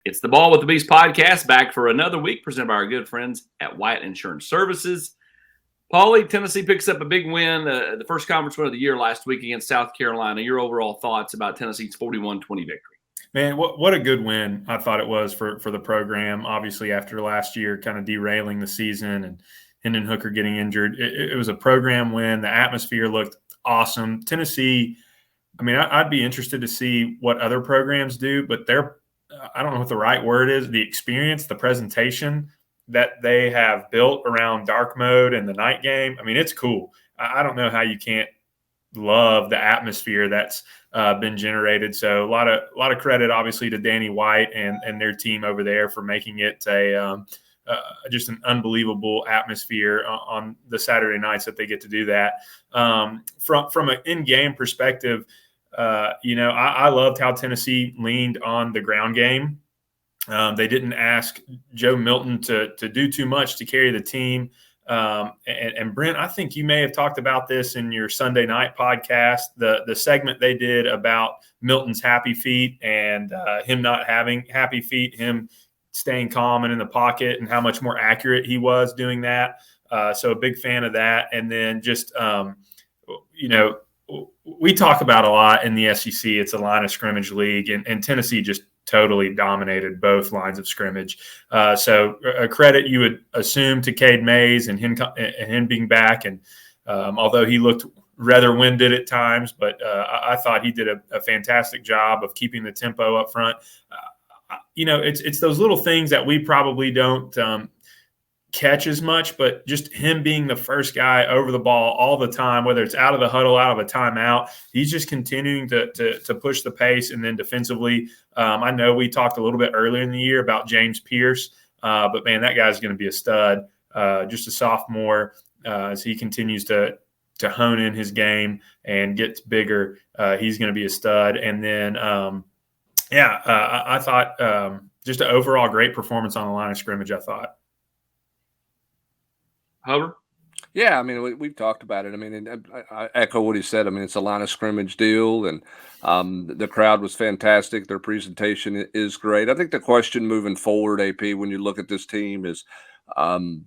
It's the Ball with the Beast podcast, back for another week, presented by our good friends at Wyatt Insurance Services. Paulie, Tennessee picks up a big win, the first conference win of the year last week against South Carolina. Your overall thoughts about Tennessee's 41-20 victory? Man, what a good win I thought it was for the program. Obviously, after last year kind of derailing the season and Hendon Hooker getting injured, it was a program win. The atmosphere looked awesome. Tennessee, I mean, I'd be interested to see what other programs do, but I don't know what the right word is, the experience, the presentation that they have built around dark mode and the night game. I mean, it's cool. I don't know how you can't love the atmosphere that's been generated. So a lot of credit, obviously, to Danny White and their team over there for making it just an unbelievable atmosphere on the Saturday nights that they get to do that. From an in-game perspective, I loved how Tennessee leaned on the ground game. They didn't ask Joe Milton to do too much to carry the team. And Brent, I think you may have talked about this in your Sunday night podcast, the segment they did about Milton's happy feet and him not having happy feet, him staying calm and in the pocket, and how much more accurate he was doing that. So a big fan of that. And then just, we talk about a lot in the SEC. It's a line of scrimmage league, and Tennessee just totally dominated both lines of scrimmage. So a credit you would assume to Cade Mays and him being back. And although he looked rather winded at times, but I thought he did a fantastic job of keeping the tempo up front. It's those little things that we probably don't catch as much, but just him being the first guy over the ball all the time, whether it's out of the huddle, out of a timeout, he's just continuing to push the pace. And then defensively, I know we talked a little bit earlier in the year about James Pierce, but man, that guy's going to be a stud, just a sophomore, as he continues to hone in his game and gets bigger. He's going to be a stud. And then, I thought just an overall great performance on the line of scrimmage, I thought. Hubbard? Yeah, I mean, we've talked about it. I mean, I echo what he said. I mean, it's a line of scrimmage deal, and the crowd was fantastic. Their presentation is great. I think the question moving forward, AP, when you look at this team is, and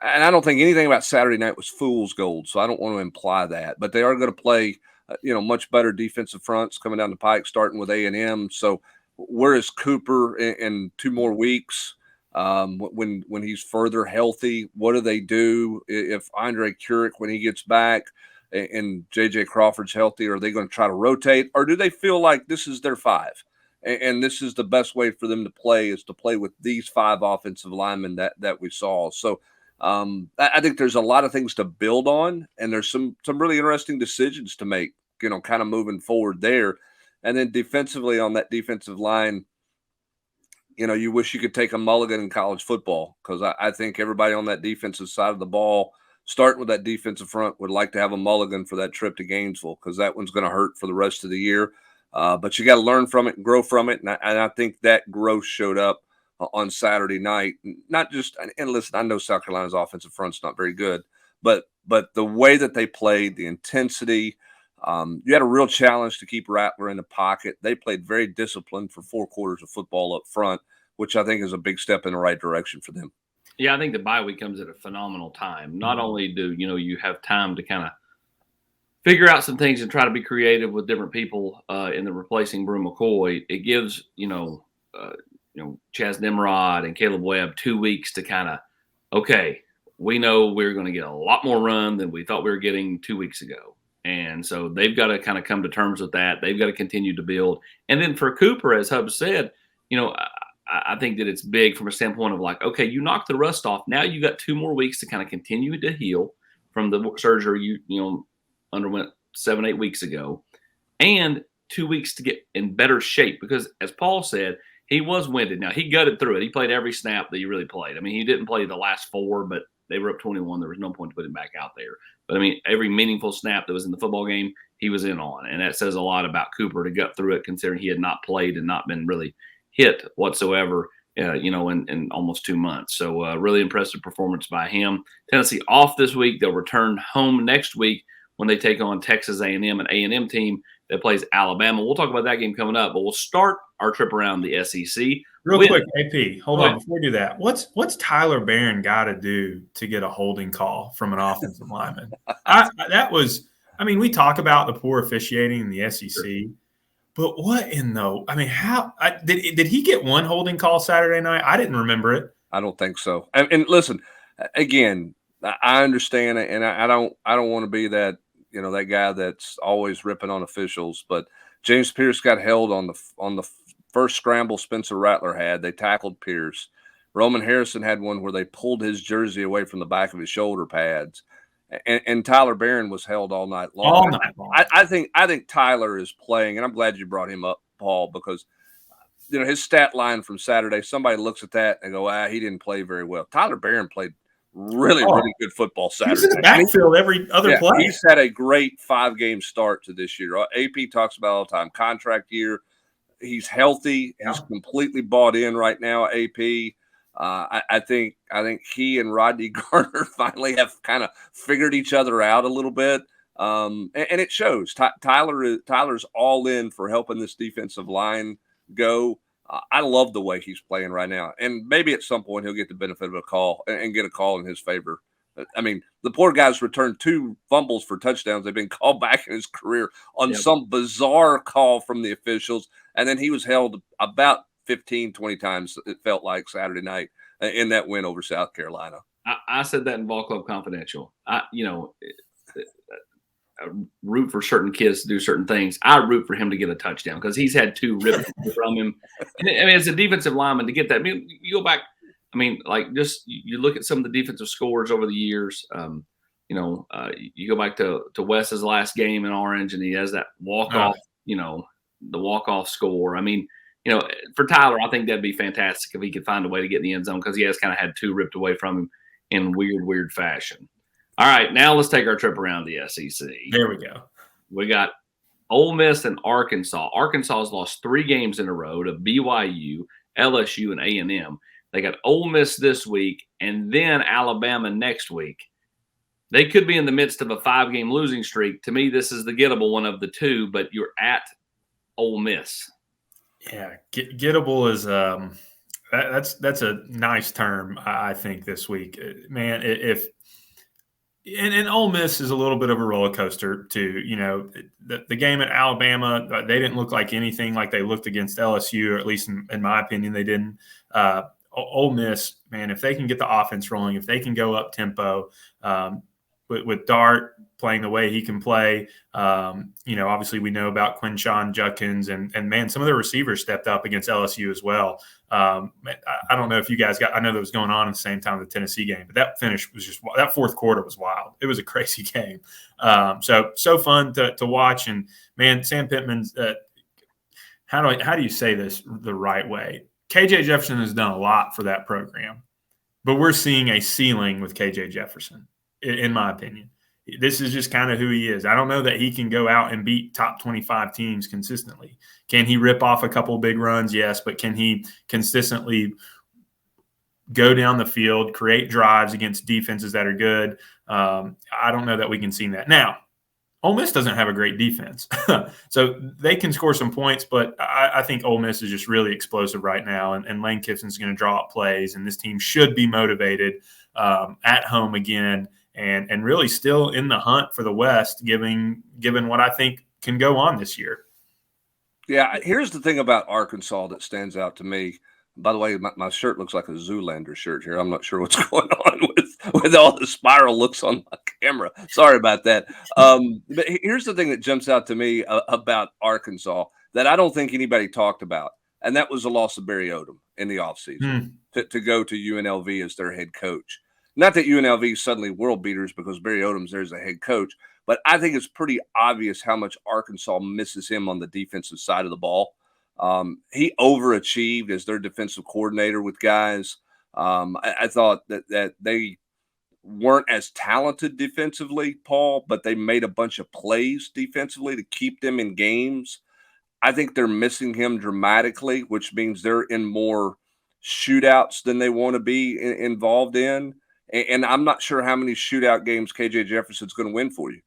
I don't think anything about Saturday night was fool's gold, so I don't want to imply that. But they are going to play, much better defensive fronts coming down the pike, starting with A&M. So where is Cooper in 2 more weeks? When he's further healthy, what do they do if Andre Curick, when he gets back, and JJ Crawford's healthy? Are they going to try to rotate, or do they feel like this is their 5, and this is the best way for them to play, is to play with these 5 offensive linemen that we saw? So I think there's a lot of things to build on, and there's some really interesting decisions to make, kind of moving forward there. And then defensively, on that defensive line, you wish you could take a mulligan in college football, because I think everybody on that defensive side of the ball, starting with that defensive front, would like to have a mulligan for that trip to Gainesville, because that one's going to hurt for the rest of the year. But you got to learn from it and grow from it. And I think that growth showed up on Saturday night. Not just – and listen, I know South Carolina's offensive front's not very good, but the way that they played, the intensity – you had a real challenge to keep Rattler in the pocket. They played very disciplined for 4 quarters of football up front, which I think is a big step in the right direction for them. Yeah, I think the bye week comes at a phenomenal time. Not only do you have time to kind of figure out some things and try to be creative with different people in the replacing Brew McCoy, it gives Chaz Nimrod and Caleb Webb 2 weeks to kind of, okay, we know we're going to get a lot more run than we thought we were getting 2 weeks ago. And so they've got to kind of come to terms with that. They've got to continue to build. And then for Cooper, as Hub said, I think that it's big from a standpoint of like, okay, you knocked the rust off. Now you got 2 more weeks to kind of continue to heal from the surgery you underwent 7-8 weeks ago, and 2 weeks to get in better shape. Because as Paul said, he was winded. Now he gutted through it. He played every snap that he really played. I mean, he didn't play the last 4, but they were up 21. There was no point to put him back out there. But, I mean, every meaningful snap that was in the football game, he was in on. And that says a lot about Cooper to gut through it, considering he had not played and not been really hit whatsoever, in almost 2 months. So, really impressive performance by him. Tennessee off this week. They'll return home next week when they take on Texas A&M, an A&M team that plays Alabama. We'll talk about that game coming up. But we'll start our trip around the SEC Real win. quick, AP, hold Go on ahead. before we do that. What's Tyler Barron got to do to get a holding call from an offensive lineman? We talk about the poor officiating in the SEC, but what in the? I mean, how did he get one holding call Saturday night? I didn't remember it. I don't think so. And listen, again, I understand it, and I don't want to be that that guy that's always ripping on officials. But James Pierce got held on the first scramble Spencer Rattler had. They tackled Pierce. Roman Harrison had one where they pulled his jersey away from the back of his shoulder pads, and Tyler Barron was held all night long. All night long. I think Tyler is playing, and I'm glad you brought him up, Paul, because his stat line from Saturday, somebody looks at that and go, he didn't play very well. Tyler Barron played really good football Saturday. He's in the backfield every other play. He's had a great 5-game start to this year. AP talks about all the time, contract year. He's healthy. Yeah. He's completely bought in right now, AP. I think he and Rodney Garner finally have kind of figured each other out a little bit. And it shows. Tyler's all in for helping this defensive line go. I love the way he's playing right now, and maybe at some point he'll get the benefit of a call and get a call in his favor. I mean, the poor guy's returned 2 fumbles for touchdowns. They've been called back in his career on some bizarre call from the officials, and then he was held about 15, 20 times, it felt like, Saturday night in that win over South Carolina. I said that in Ball Club Confidential. I root for certain kids to do certain things. I root for him to get a touchdown because he's had 2 ripped from him. And as a defensive lineman, to get that, you go back. You look at some of the defensive scores over the years. You go back to Wes's last game in Orange, and he has that walk-off, the walk-off score. For Tyler, I think that'd be fantastic if he could find a way to get in the end zone because he has kind of had 2 ripped away from him in weird fashion. All right, now let's take our trip around the SEC. There we go. We got Ole Miss and Arkansas. Arkansas has lost 3 games in a row to BYU, LSU, and A&M. They got Ole Miss this week and then Alabama next week. They could be in the midst of a 5-game losing streak. To me, this is the gettable one of the 2, but you're at Ole Miss. Yeah, gettable is that's a nice term, I think, this week. Man, And Ole Miss is a little bit of a roller coaster too. The game at Alabama, they didn't look like anything like they looked against LSU, or at least in my opinion, they didn't. Ole Miss, man, if they can get the offense rolling, if they can go up tempo, with Dart playing the way he can play, obviously we know about Quinshon Judkins and man, some of the receivers stepped up against LSU as well. I don't know if you guys I know that was going on at the same time the Tennessee game, but that finish was that 4th quarter was wild. It was a crazy game. So fun to watch. And man, Sam Pittman's, how do you say this the right way? KJ Jefferson has done a lot for that program, but we're seeing a ceiling with KJ Jefferson, in my opinion. This is just kind of who he is. I don't know that he can go out and beat top 25 teams consistently. Can he rip off a couple big runs? Yes, but can he consistently go down the field, create drives against defenses that are good? I don't know that we can see that. Now, Ole Miss doesn't have a great defense. So they can score some points, but I think Ole Miss is just really explosive right now, and Lane Kiffin's going to draw up plays, and this team should be motivated at home again. And really still in the hunt for the West, given what I think can go on this year. Yeah, here's the thing about Arkansas that stands out to me. By the way, my shirt looks like a Zoolander shirt here. I'm not sure what's going on with all the spiral looks on my camera. Sorry about that. But here's the thing that jumps out to me about Arkansas that I don't think anybody talked about, and that was the loss of Barry Odom in the offseason to go to UNLV as their head coach. Not that UNLV is suddenly world beaters because Barry Odom's there as a head coach, but I think it's pretty obvious how much Arkansas misses him on the defensive side of the ball. He overachieved as their defensive coordinator with guys. I thought that they weren't as talented defensively, Paul, but they made a bunch of plays defensively to keep them in games. I think they're missing him dramatically, which means they're in more shootouts than they want to be involved in. And I'm not sure how many shootout games KJ Jefferson's going to win for you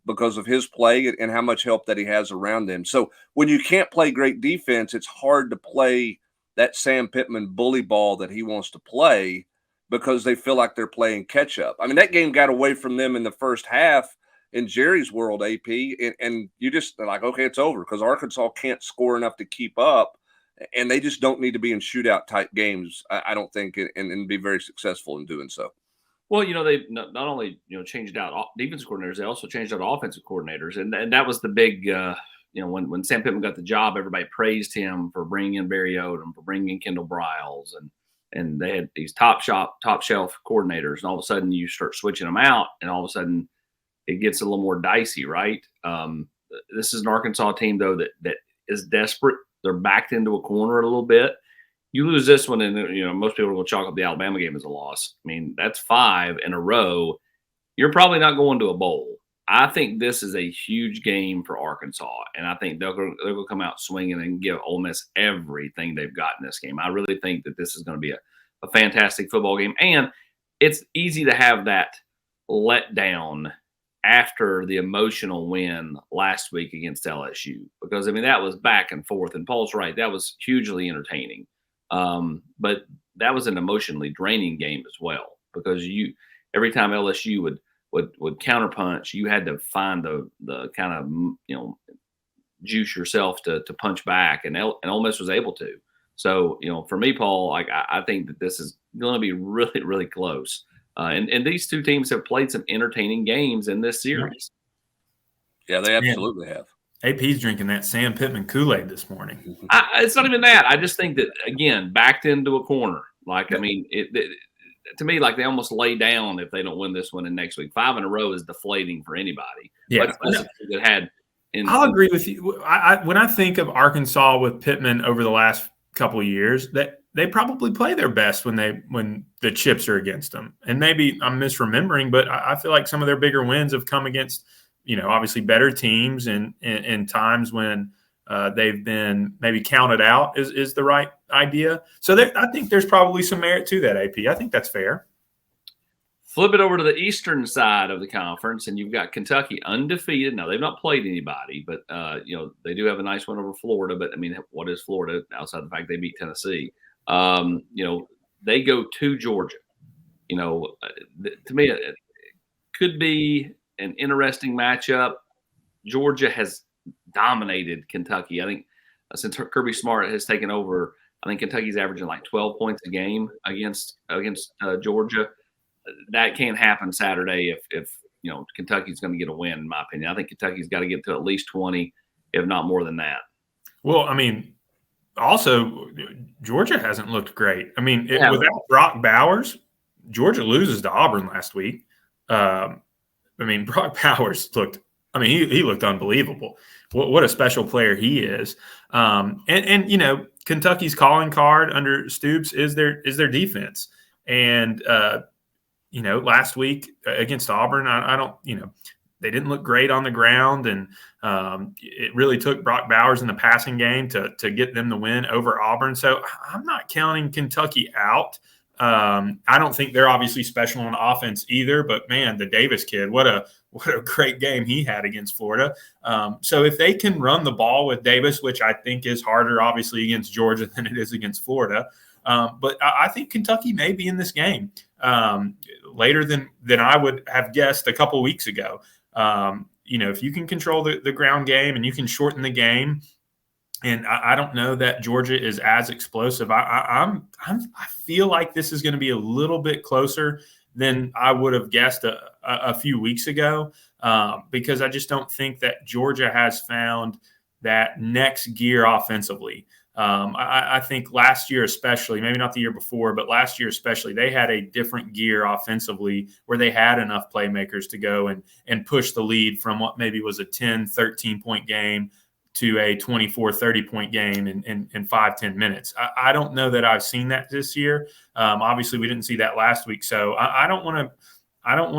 because of his play and how much help that he has around him. So when you can't play great defense, it's hard to play that Sam Pittman bully ball that he wants to play because they feel like they're playing catch up. I mean, that game got away from them in the first half in Jerry's world, AP, and you just they're like, okay, it's over because Arkansas can't score enough to keep up, and they just don't need to be in shootout type games, I don't think, and be very successful in doing so. Well, they not only changed out defensive coordinators, they also changed out offensive coordinators, and that was the big when Sam Pittman got the job, everybody praised him for bringing in Barry Odom, for bringing in Kendall Briles, and they had these top shelf coordinators, and all of a sudden you start switching them out, and all of a sudden it gets a little more dicey, right? This is an Arkansas team though that is desperate. They're backed into a corner a little bit. You lose this one, and most people will chalk up the Alabama game as a loss. I mean, that's 5 in a row. You're probably not going to a bowl. I think this is a huge game for Arkansas, and I think they're going to come out swinging and give Ole Miss everything they've got in this game. I really think that this is going to be a fantastic football game, and it's easy to have that letdown after the emotional win last week against LSU because, that was back and forth, and Paul's right. That was hugely entertaining. But that was an emotionally draining game as well because every time LSU would counterpunch, you had to find the kind of juice yourself to punch back, and Ole Miss was able to. So for me, Paul, I think that this is going to be really, really close. And these two teams have played some entertaining games in this series. Yeah, they absolutely have. AP's drinking that Sam Pittman Kool-Aid this morning. It's not even that. I just think that, again, backed into a corner. To me, they almost lay down if they don't win this one in next week. 5 in a row is deflating for anybody. Yeah. I'll agree with you. When I think of Arkansas with Pittman over the last couple of years, that they probably play their best when the chips are against them. And maybe I'm misremembering, but I feel like some of their bigger wins have come against obviously better teams and in times when they've been maybe counted out is the right idea. So I think there's probably some merit to that, AP. I think that's fair. Flip it over to the eastern side of the conference, and you've got Kentucky undefeated. Now, they've not played anybody, but, they do have a nice win over Florida. But, what is Florida outside the fact they beat Tennessee? They go to Georgia. To me, it could be an interesting matchup. Georgia has dominated Kentucky. I think since Kirby Smart has taken over, I think Kentucky's averaging like 12 points a game against Georgia. That can't happen Saturday if Kentucky's going to get a win, in my opinion. I think Kentucky's got to get to at least 20, if not more than that. Well, also Georgia hasn't looked great. Without Brock Bowers, Georgia loses to Auburn last week. Brock Bowers looked – he looked unbelievable. What a special player he is. And Kentucky's calling card under Stoops is their defense. And, last week against Auburn, I don't – they didn't look great on the ground. And it really took Brock Bowers in the passing game to get them the win over Auburn. So I'm not counting Kentucky out. I don't think they're obviously special on offense either, but man, the Davis kid, what a great game he had against Florida. So if they can run the ball with Davis, which I think is harder obviously against Georgia than it is against Florida. But I think Kentucky may be in this game later than I would have guessed a couple weeks ago. If you can control the ground game and you can shorten the game, and I don't know that Georgia is as explosive. I feel like this is going to be a little bit closer than I would have guessed a few weeks ago because I just don't think that Georgia has found that next gear offensively. I think last year especially, maybe not the year before, but last year especially, they had a different gear offensively where they had enough playmakers to go and push the lead from what maybe was a 10, 13-point game to a 24, 30-point game in 5-10 minutes. I don't know that I've seen that this year. Obviously, we didn't see that last week. So I don't want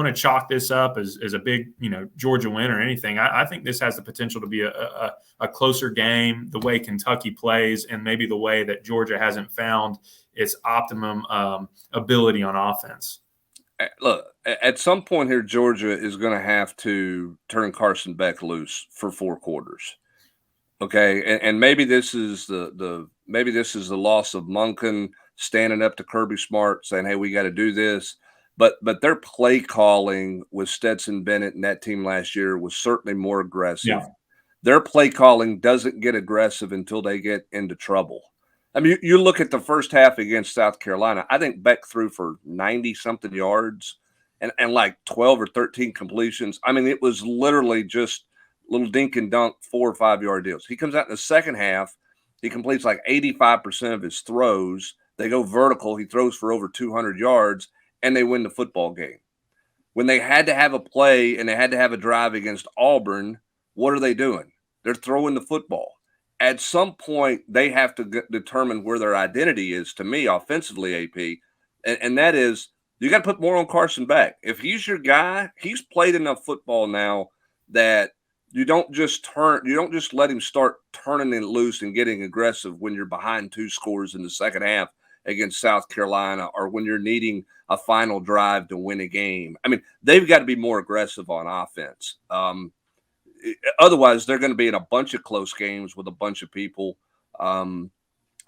to chalk this up as a big, Georgia win or anything. I think this has the potential to be a closer game, the way Kentucky plays, and maybe the way that Georgia hasn't found its optimum ability on offense. Look, at some point here, Georgia is going to have to turn Carson Beck loose for 4 quarters. Okay, and maybe this is maybe this is the loss of Monken standing up to Kirby Smart saying, "Hey, we got to do this." But their play calling with Stetson Bennett and that team last year was certainly more aggressive. Yeah. Their play calling doesn't get aggressive until they get into trouble. I mean, you look at the first half against South Carolina. I think Beck threw for 90 something yards and like 12 or 13 completions. I mean, it was literally just little dink and dunk 4 or 5 yard deals. He comes out in the second half. He completes like 85% of his throws. They go vertical. He throws for over 200 yards, and they win the football game. When they had to have a play and they had to have a drive against Auburn, what are they doing? They're throwing the football. At some point, they have to determine where their identity is, to me, offensively, AP. And that is, you got to put more on Carson Beck. If he's your guy, he's played enough football now that you don't just let him start turning it loose and getting aggressive when you're behind 2 scores in the second half against South Carolina, or when you're needing a final drive to win a game. I mean, they've got to be more aggressive on offense. Otherwise, they're going to be in a bunch of close games with a bunch of people,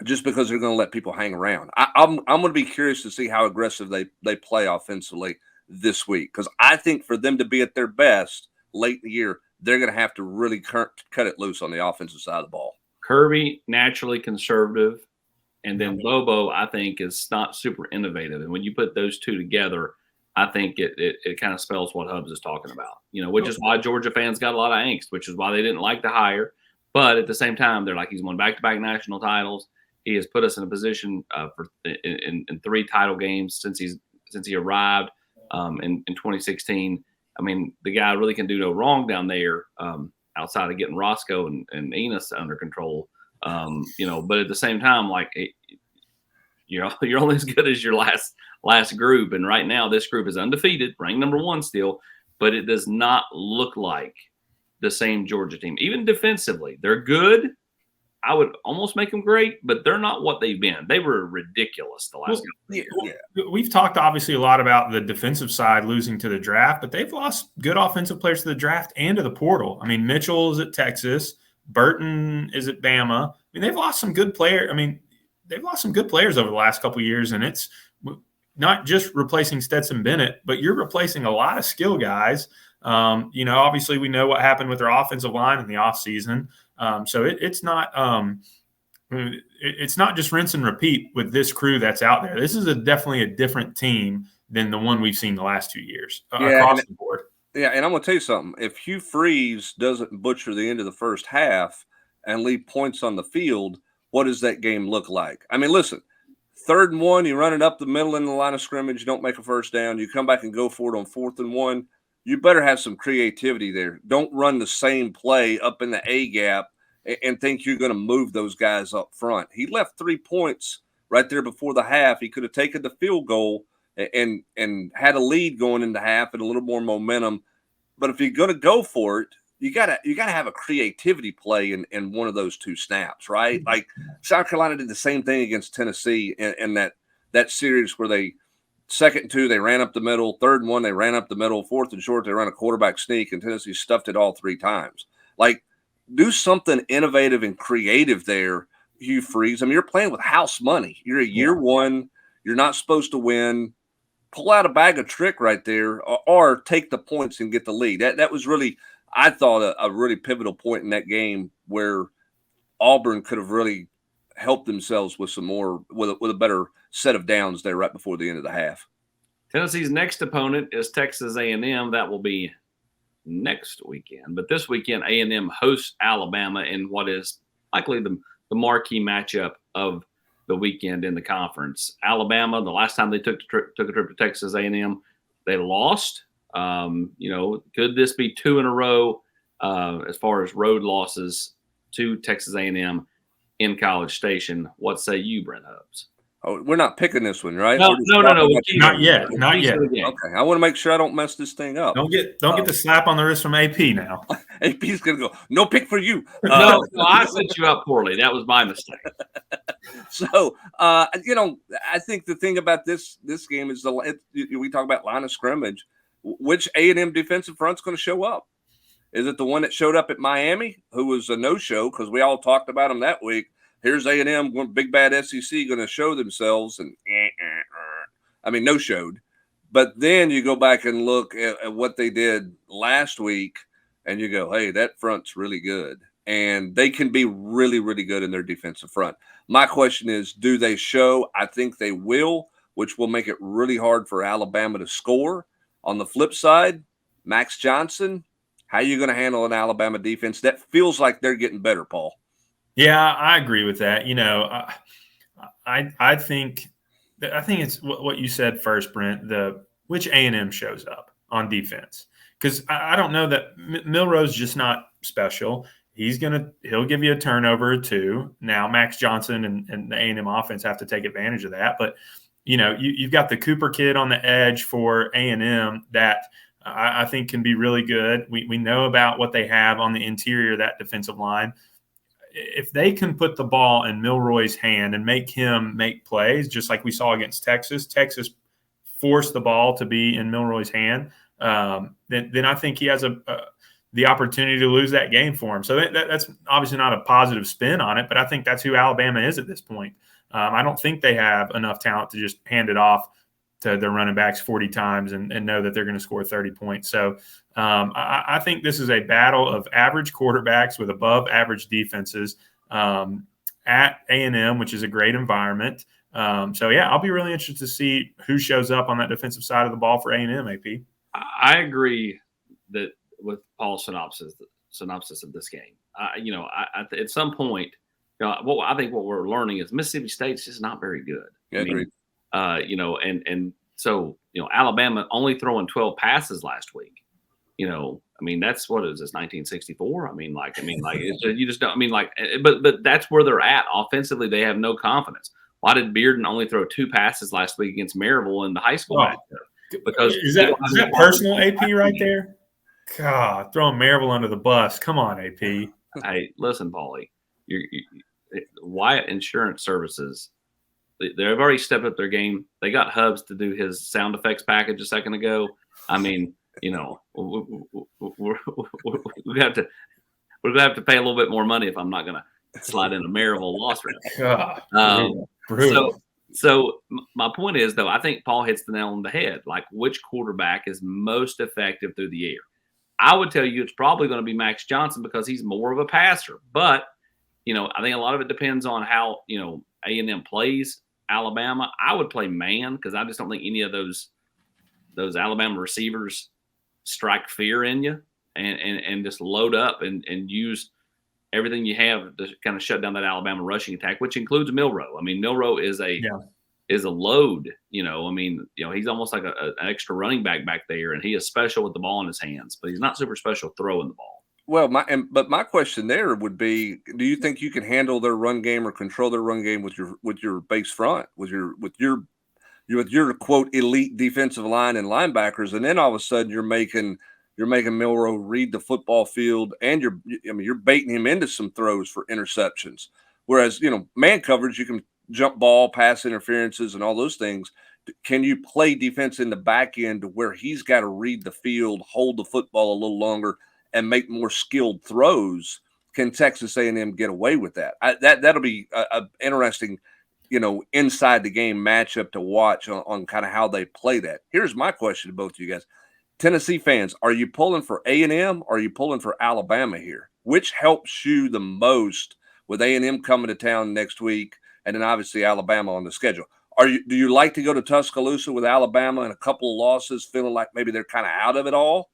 just because they're going to let people hang around. I'm going to be curious to see how aggressive they play offensively this week, because I think for them to be at their best late in the year, they're going to have to really cut it loose on the offensive side of the ball. Kirby, naturally conservative, and then Bobo, I think, is not super innovative. And when you put those two together, I think it kind of spells what Hubbs is talking about, which is why Georgia fans got a lot of angst, which is why they didn't like the hire. But at the same time, they're like, he's won back-to-back national titles. He has put us in a position in 3 title games since he arrived in 2016. I mean, the guy really can do no wrong down there, outside of getting Roscoe and Enos under control. But at the same time, like, you're only as good as your last group. And right now, this group is undefeated, ranked number 1 still, but it does not look like the same Georgia team. Even defensively, they're good. I would almost make them great, but they're not what they've been. They were ridiculous the last couple of years. We've talked obviously a lot about the defensive side losing to the draft, but they've lost good offensive players to the draft and to the portal. I mean, Mitchell is at Texas. Burton is at Bama. I mean, they've lost some good players. I mean, they've lost some good players over the last couple of years, and it's not just replacing Stetson Bennett, but you're replacing a lot of skill guys. Obviously we know what happened with their offensive line in the offseason. So it's not just rinse and repeat with this crew that's out there. This is definitely a different team than the one we've seen the last 2 years across the board. Yeah, and I'm going to tell you something. If Hugh Freeze doesn't butcher the end of the first half and leave points on the field, what does that game look like? I mean, listen, 3rd and 1, you run it up the middle in the line of scrimmage, you don't make a first down, you come back and go for it on 4th and 1. You better have some creativity there. Don't run the same play up in the A gap and think you're going to move those guys up front. He left 3 points right there before the half. He could have taken the field goal and had a lead going into half and a little more momentum. But if you're going to go for it, you gotta have a creativity play in one of those 2 snaps, right? Like South Carolina did the same thing against Tennessee in that series where they 2nd and 2, they ran up the middle. 3rd and 1, they ran up the middle. 4th and short, they ran a quarterback sneak, and Tennessee stuffed it all 3 times. Like, do something innovative and creative there, Hugh Freeze. I mean, you're playing with house money. You're a year 1. You're not supposed to win. Pull out a bag of trick right there, or take the points and get the lead. That was really, I thought, a really pivotal point in that game where Auburn could have really helped themselves with some more, with a better set of downs there right before the end of the half. Tennessee's next opponent is Texas A&M. That will be next weekend. But this weekend, A&M hosts Alabama in what is likely the marquee matchup of the weekend in the conference. Alabama, the last time they took a trip to Texas A&M, they lost. Could this be 2 in a row as far as road losses to Texas A&M in College Station? What say you, Brent Hubbs? Oh, we're not picking this one, right? No. Not yet. Okay, I want to make sure I don't mess this thing up. Don't get the slap on the wrist from AP now. AP's going to go, no pick for you. No, I set you up poorly. That was my mistake. So, I think the thing about this game is we talk about line of scrimmage. Which A&M defensive front's going to show up? Is it the one that showed up at Miami, who was a no-show because we all talked about him that week? Here's A&M, big bad SEC, going to show themselves, and I mean, no-showed. But then you go back and look at what they did last week, and you go, hey, that front's really good. And they can be really, really good in their defensive front. My question is, do they show? I think they will, which will make it really hard for Alabama to score. On the flip side, Max Johnson, how are you going to handle an Alabama defense that feels like they're getting better, Paul? Yeah, I agree with that. You know, I think it's what you said first, Brent. Which A&M shows up on defense, because I don't know that Milroe's just not special. He'll give you a turnover or two. Now Max Johnson and the A&M offense have to take advantage of that, but you know you've got the Cooper kid on the edge for A&M that I think can be really good. We know about what they have on the interior of that defensive line. If they can put the ball in Milroe's hand and make him make plays, just like we saw against Texas forced the ball to be in Milroe's hand, then I think he has the opportunity to lose that game for him. So that's obviously not a positive spin on it, but I think that's who Alabama is at this point. I don't think they have enough talent to just hand it off to their running backs 40 times and know that they're going to score 30 points. So I think this is a battle of average quarterbacks with above average defenses at A&M, which is a great environment. So, yeah, I'll be really interested to see who shows up on that defensive side of the ball for A&M, AP. I agree that with Paul's synopsis of this game. At some point, I think what we're learning is Mississippi State's just not very good. Yeah, agreed. So Alabama only throwing 12 passes last week. That's what is this 1964? You just don't. But that's where they're at offensively. They have no confidence. Why did Bearden only throw 2 passes last week against Maryville in the high school matchup? Because is that personal, AP, right there? God, throwing Maryville under the bus. Come on, AP. Hey, listen, Paulie. Wyatt Insurance Services, they've already stepped up their game. They got Hubs to do his sound effects package a second ago. We're gonna have to pay a little bit more money if I'm not gonna slide in a Maryville loss rate. So my point is, though, I think Paul hits the nail on the head. Like, which quarterback is most effective through the air? I would tell you it's probably going to be Max Johnson because he's more of a passer. But, I think a lot of it depends on how, A&M plays Alabama. I would play man because I just don't think any of those Alabama receivers strike fear in you and just load up and use everything you have to kind of shut down that Alabama rushing attack, which includes Milroe. Milroe is a load. He's almost like an extra running back there, and he is special with the ball in his hands, but he's not super special throwing the ball. Well, my question there would be: do you think you can handle their run game or control their run game with your base front, with your quote elite defensive line and linebackers, and then all of a sudden you're making Milroe read the football field, and you're baiting him into some throws for interceptions. Whereas man coverage, you can jump ball, pass interferences, and all those things. Can you play defense in the back end to where he's got to read the field, hold the football a little longer, and make more skilled throws? Can Texas A&M get away with that? That'll be a interesting, inside the game matchup to watch on kind of how they play that. Here's my question to both of you guys. Tennessee fans, are you pulling for A&M or are you pulling for Alabama here? Which helps you the most with A&M coming to town next week and then obviously Alabama on the schedule? Do you like to go to Tuscaloosa with Alabama and a couple of losses feeling like maybe they're kind of out of it all?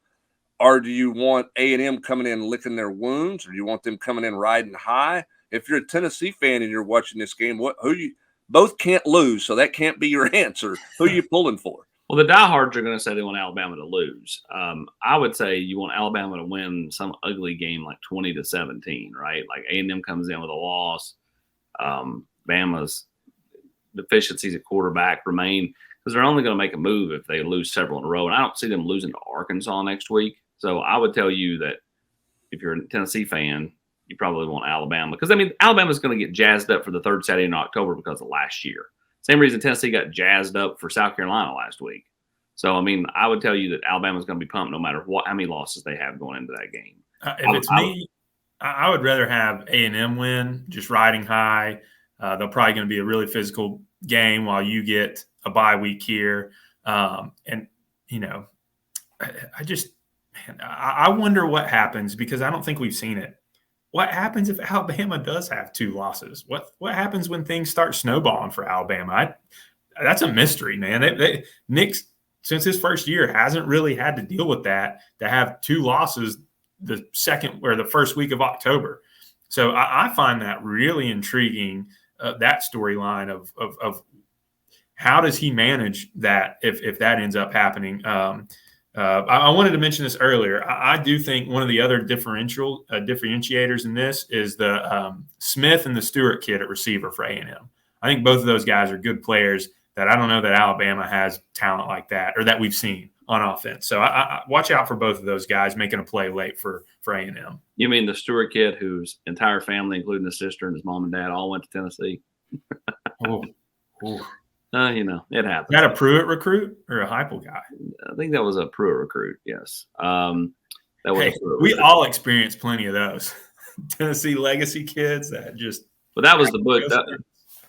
Or do you want A&M coming in licking their wounds, or do you want them coming in riding high? If you're a Tennessee fan and you're watching this game, both can't lose, so that can't be your answer. Who are you pulling for? Well, the diehards are going to say they want Alabama to lose. I would say you want Alabama to win some ugly game like 20-17, right? Like A&M comes in with a loss. Bama's deficiencies at quarterback remain because they're only going to make a move if they lose several in a row. And I don't see them losing to Arkansas next week. So I would tell you that if you're a Tennessee fan, you probably want Alabama because, Alabama's going to get jazzed up for the third Saturday in October because of last year. Same reason Tennessee got jazzed up for South Carolina last week. So, I would tell you that Alabama's going to be pumped no matter how many losses they have going into that game. If it's me, I would rather have A&M win, just riding high. They're probably going to be a really physical game while you get a bye week here. And, you know, I wonder what happens because I don't think we've seen it. What happens if Alabama does have 2 losses? What happens when things start snowballing for Alabama? That's a mystery, man. Nick, since his first year, hasn't really had to deal with that, to have 2 losses the second or the first week of October. So I find that really intriguing, that storyline of how does he manage that if that ends up happening. I wanted to mention this earlier. I do think one of the other differentiators in this is the Smith and the Stewart kid at receiver for A&M. I think both of those guys are good players that I don't know that Alabama has talent like that or that we've seen on offense. So I watch out for both of those guys making a play late for A&M. You mean the Stewart kid whose entire family, including his sister and his mom and dad, all went to Tennessee? You know, it happens. Is that a Pruitt recruit or a Heupel guy? I think that was a Pruitt recruit, yes. That was hey, we all experienced plenty of those. Tennessee legacy kids that just – But that was the book.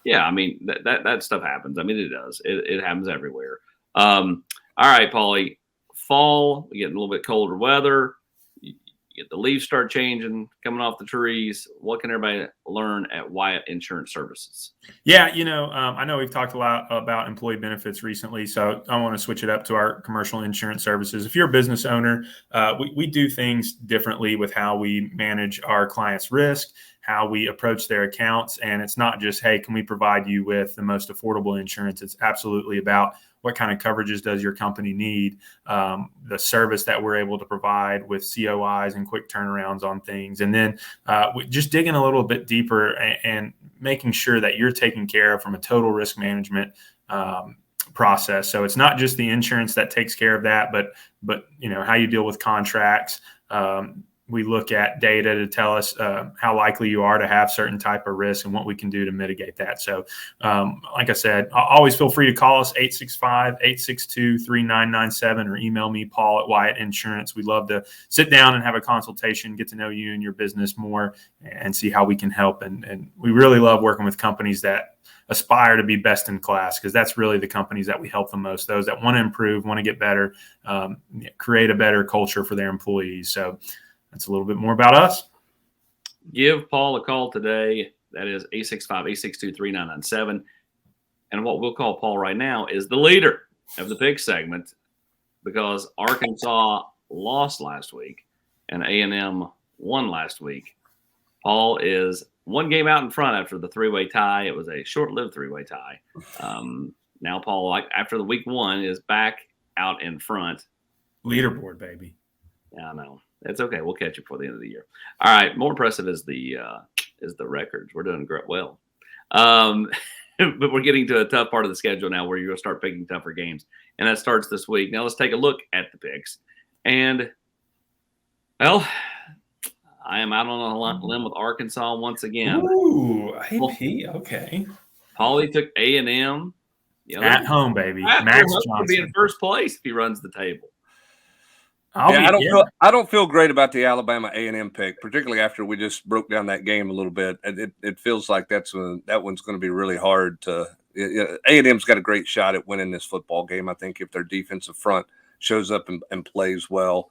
Yeah, I mean, that stuff happens. I mean, it does. It happens everywhere. All right, Paulie, fall, we get a little bit colder weather. You get the leaves start changing, coming off the trees. What can everybody learn at Wyatt Insurance Services? Yeah, you know, I know we've talked a lot about employee benefits recently, so I want to switch it up to our commercial insurance services. If you're a business owner, we do things differently with how we manage our clients' risk, how we approach their accounts. And it's not just, hey, can we provide you with the most affordable insurance? It's absolutely about what kind of coverages does your company need, the service that we're able to provide with COIs and quick turnarounds on things. And then just digging a little bit deeper and making sure that you're taken care of from a total risk management process. So it's not just the insurance that takes care of that, but you know, how you deal with contracts. We look at data to tell us how likely you are to have certain type of risk and what we can do to mitigate that. So like I said, always feel free to call us 865-862-3997 or email me, Paul at Wyatt Insurance. We'd love to sit down and have a consultation, get to know you and your business more and see how we can help. And we really love working with companies that aspire to be best in class, because that's really the companies that we help the most, those that want to improve, want to get better, create a better culture for their employees. So that's a little bit more about us. Give Paul a call today. That is 865-862-3997. And what we'll call Paul right now is the leader of the pick segment, because Arkansas lost last week and A&M won last week. Paul is one game out in front after the three-way tie. It was a short-lived three-way tie. Now Paul, after the week 1, is back out in front. Leaderboard, baby. Yeah, I know. It's okay. We'll catch you before the end of the year. All right. More impressive is the records. We're doing great. Well, but we're getting to a tough part of the schedule now where you're going to start picking tougher games. And that starts this week. Now let's take a look at the picks. And, well, I am out on a limb with Arkansas once again. Ooh, AP. Okay. Paulie took A&M. At home, baby. Max Johnson will be in first place if he runs the table. I don't feel great about the Alabama A&M pick, particularly after we just broke down that game a little bit. It feels like that one's going to be really hard to. A&M's got a great shot at winning this football game, I think, if their defensive front shows up and plays well.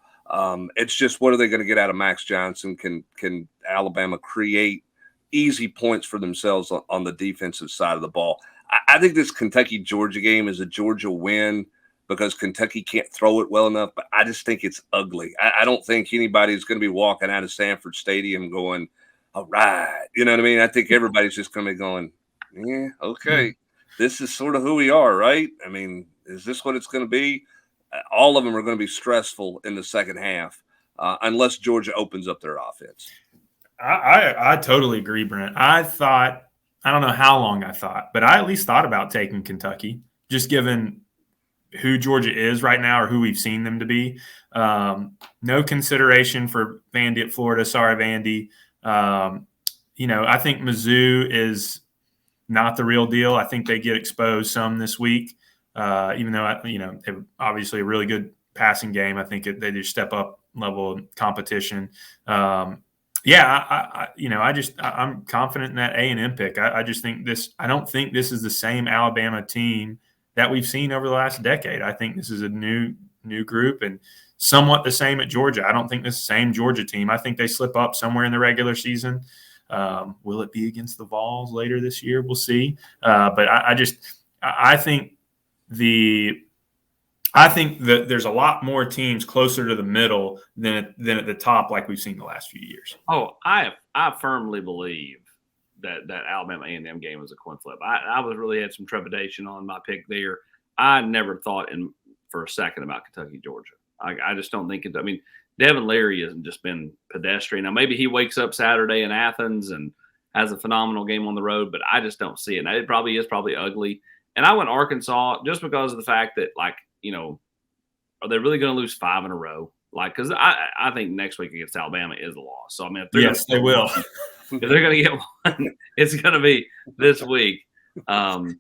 It's just, what are they going to get out of Max Johnson? Can Alabama create easy points for themselves on the defensive side of the ball? I think this Kentucky-Georgia game is a Georgia win, because Kentucky can't throw it well enough, but I just think it's ugly. I don't think anybody's going to be walking out of Sanford Stadium going, all right. You know what I mean? I think everybody's just going to be going, yeah, okay. This is sort of who we are, right? I mean, is this what it's going to be? All of them are going to be stressful in the second half unless Georgia opens up their offense. I totally agree, Brent. I don't know how long I thought, but I at least thought about taking Kentucky, just given – who Georgia is right now, or who we've seen them to be. No consideration for Vandy at Florida. Sorry, Vandy. I think Mizzou is not the real deal. I think they get exposed some this week, even though, they're obviously a really good passing game. I think they just step up level competition. I'm confident in that A&M pick. I just think I don't think this is the same Alabama team that we've seen over the last decade. I think this is a new group and somewhat the same at Georgia. I don't think this is the same Georgia team. I think they slip up somewhere in the regular season. Will it be against the Vols later this year? We'll see. But I think that there's a lot more teams closer to the middle than at the top, like we've seen the last few years. Oh, I firmly believe that Alabama A&M game was a coin flip. I was really had some trepidation on my pick there. I never thought for a second about Kentucky, Georgia. I just don't think it. I mean, Devin Leary hasn't just been pedestrian. Now, maybe he wakes up Saturday in Athens and has a phenomenal game on the road, but I just don't see it. Now, it probably is ugly. And I went Arkansas just because of the fact that, like, you know, are they really going to lose 5 in a row? Like, because I think next week against Alabama is a loss. So, I mean, yes, they will. If they're going to get one, it's going to be this week. Hey.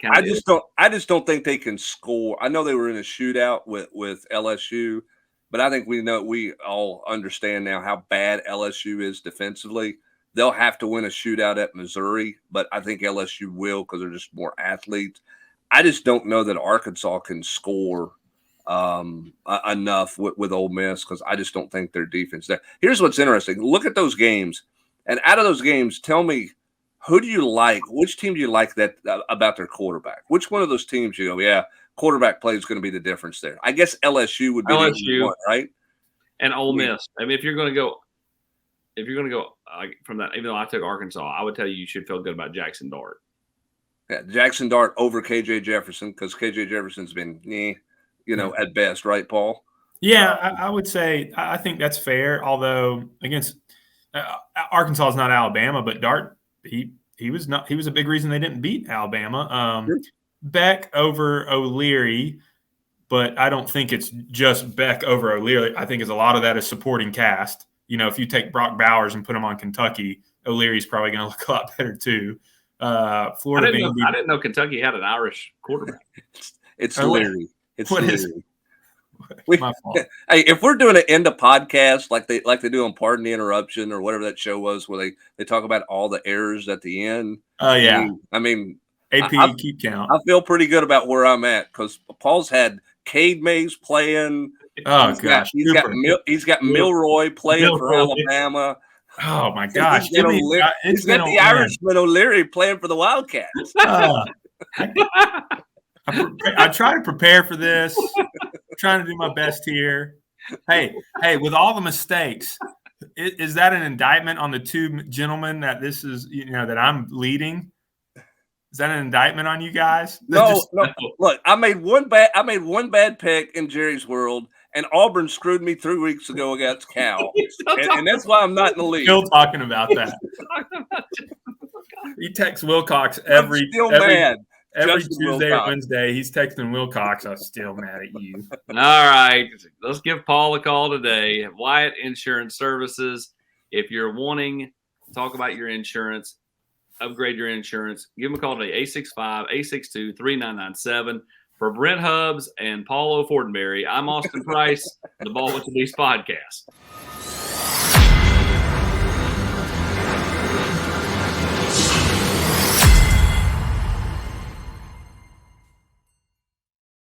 I just don't think they can score. I know they were in a shootout with LSU, but I think we all understand now how bad LSU is defensively. They'll have to win a shootout at Missouri, but I think LSU will because they're just more athletes. I just don't know that Arkansas can score enough with Ole Miss because I just don't think their defense there. Here's what's interesting. Look at those games, and out of those games, tell me, who do you like? Which team do you like about their quarterback? Which one of those teams you go, yeah, quarterback play is going to be the difference there? I guess LSU would be the one, right? And Ole Miss. I mean, if you're going to go from that, even though I took Arkansas, I would tell you should feel good about Jackson Dart. Yeah, Jackson Dart over KJ Jefferson because KJ Jefferson's been, at best, right, Paul? Yeah, I would say I think that's fair. Although against Arkansas is not Alabama, but Dart. He was a big reason they didn't beat Alabama. Sure. Beck over O'Leary, but I don't think it's just Beck over O'Leary. I think a lot of that is supporting cast. You know, if you take Brock Bowers and put him on Kentucky, O'Leary's probably going to look a lot better too. Florida. I didn't know Kentucky had an Irish quarterback. It's Leary. It's what Leary. is My fault. Hey, if we're doing an end of podcast like they do on Pardon the Interruption or whatever that show was where they talk about all the errors at the end. Oh yeah. I mean AP keep count. I feel pretty good about where I'm at because Paul's had Cade Mays playing. Oh gosh. He's got Milroy playing for Alabama. Oh my gosh. He's got the Irishman O'Leary playing for the Wildcats. I try to prepare for this. Trying to do my best here. Hey, with all the mistakes, is that an indictment on the two gentlemen that this is, that I'm leading? Is that an indictment on you guys? No. Look, I made one bad pick in Jerry's world, and Auburn screwed me 3 weeks ago against Cal, and that's why I'm not in the league. Still talking about that. He texts Wilcox every Tuesday or Wednesday. He's texting Wilcox. I'm still mad at you. All right. Let's give Paul a call today. Wyatt Insurance Services. If you're wanting to talk about your insurance, upgrade your insurance, give them a call today, 865-862-3997. For Brent Hubbs and Paul O'Fortenberry, I'm Austin Price, the Ball with the Beast podcast.